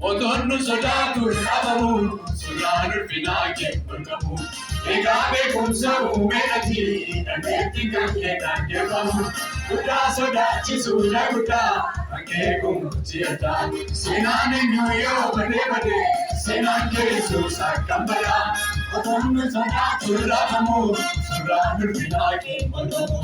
Odonnu sodaatu dhabamu sodaanul finaage mul'amu egaa beekumsa uumeetii dhageetti kan keetaan deemamu guddaa sodaachisuu guddaa akeekuun si'ataa seenaan eenyuyyoo badee seenaan keessus akkam badaa odonnu sodaatu dhabamu sodaanul finaage mul'amu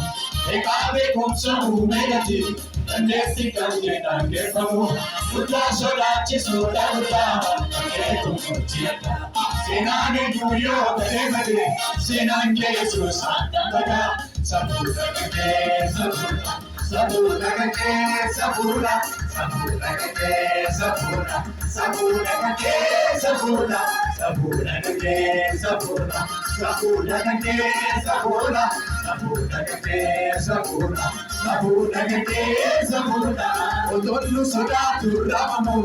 egaa beekumsa uumeetii dandeessi kan keetaan deemamu guddaa sodaachisuu guddaa akeekuun si'ataa seenaan eenyuyyoo badee seenaan keessus akkam badaa sabuudha gagee sabuudha sabuudha gagee sabuudha sabuudha gagee sabuudha sabuudha gagee sabuudha sabuudha gagee sabuudha sabuudha gagee sabuudha sabuudha gagee sabuudha sabuudha gagee sabuudha odollu sodaatu dhabamu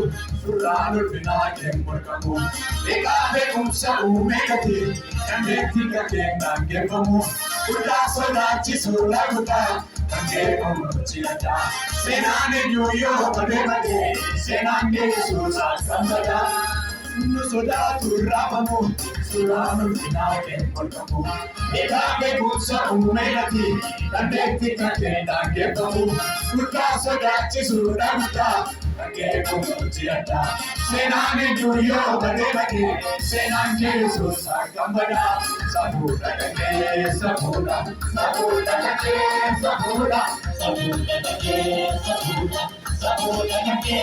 surraanul finaage mul'amu egaa beekumsa uumeetii dandeetti kan keetaan geeffamu guddaa sodaachisuu guddaa kan keefamu si'ataa seenaan eenyuyyoo badee seenaan keessus akkam badaa nu sodaatu dhabamu surraanul finaage mul'amu egaa beekumsa uumeetii dandeetti kan keetaan geeffamu guddaa sodaachisuu guddaa kan keefamu si'ataa seenaan eenyuyyoo badee seenaan keessus akkam badaa sabuudha gagee sabuudha sabuudha gagee sabuudha sabuudha gagee sabuudha sabuudha gagee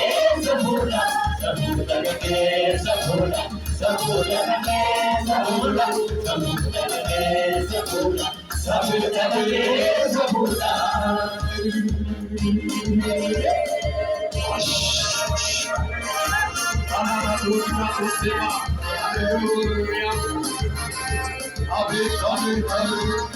sabuudha sabuudha gagee sabuudha sabuudha gagee sabuudha sabuudha gagee sabuudha sabuudha gagee sabuudha. Hallelujah. Amen.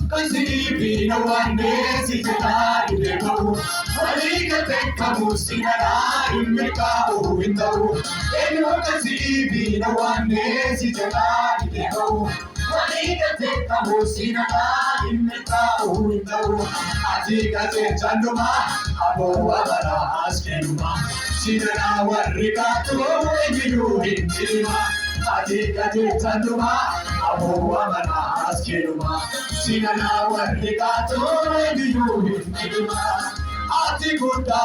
Kasi no one day si jai devaru, wali ka tekkamu sinara immekau indaru. Eno kasi no one day si jai devaru, wali ka tekkamu sinara immekau indaru. Ati kate chanduma abo abara askenuma, sinara warrika tu enjiru hindirima. Ati kate chanduma abo abara askenuma. Sinana warrika tu enjiru hindirima. Ati gudda,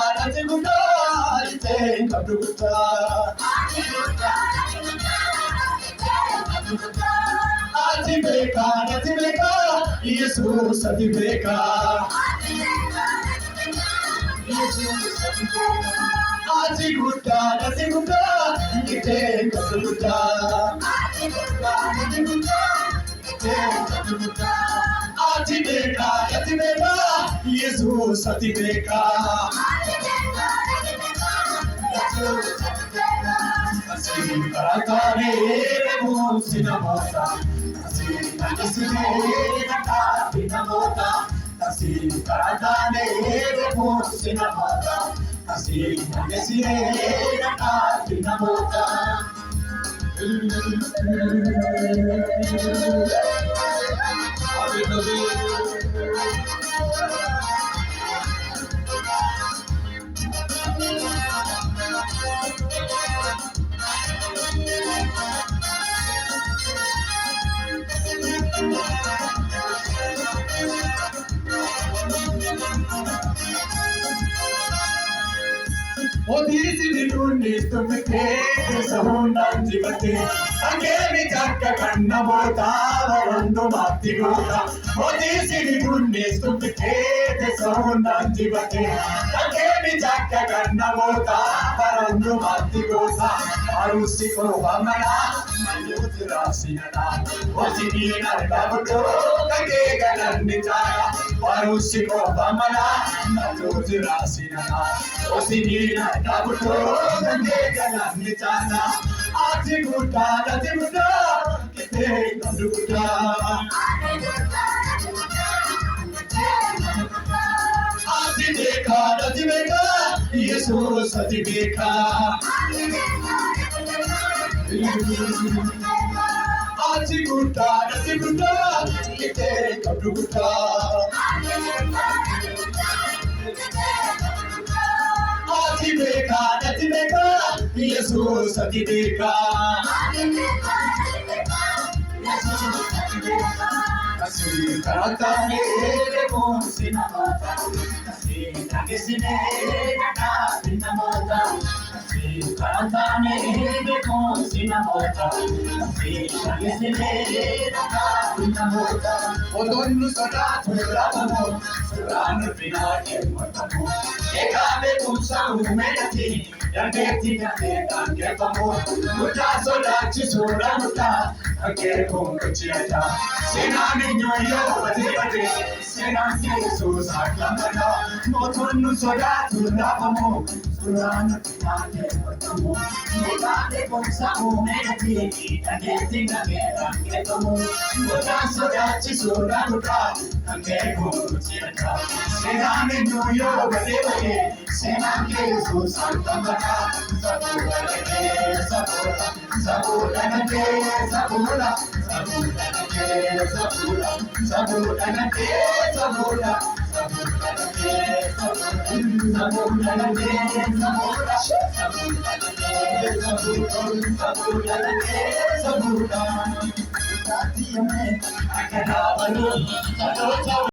ite kabdu gudda. Ati beka, Jesus ati beka. Ati gudda, ite kabdu gudda. Ati beka, Jesus ati beka. Asi karatane musina mota, asi nagisne nakati mota, asi karatane musina mota, asi nagisne nakati mota. Odisi dinunni stumite sahundan jivate angemi jakka kanna mota varandu mati gota. Odisi dinunni stumite sahundan jivate angemi jakka kanna mota varandu mati gota. Arusi ko vamana mayutra sinana osinina babuto kage galanni jaya. Arusi ko vamana mayutra sinana osinina babuto kage galanni jaya. Ati gudda, Ite Naduta Ati Beka Jesus Ati Beka Ati Gutta Ite Naduta Ati Beka Jesus Ati Beka Kasi karata ne ko sinamata kasi nagisine na sinamata kasi karata ne ko sinamata kasi nagisine na sinamata odonu sada turamo surano pinake matamo ekame kumsa umedati yangeti yangeti pamo muta soda chisura muta ake kumchiata Senani nyoyo bate senani Jesus aklamana motonu soda tunapamo surana pinake matamo ekame kumsa umedati yangeti pamo muta soda chisura muta ake kumchiata Senani nyoyo bate senani Jesus aklamana Sabura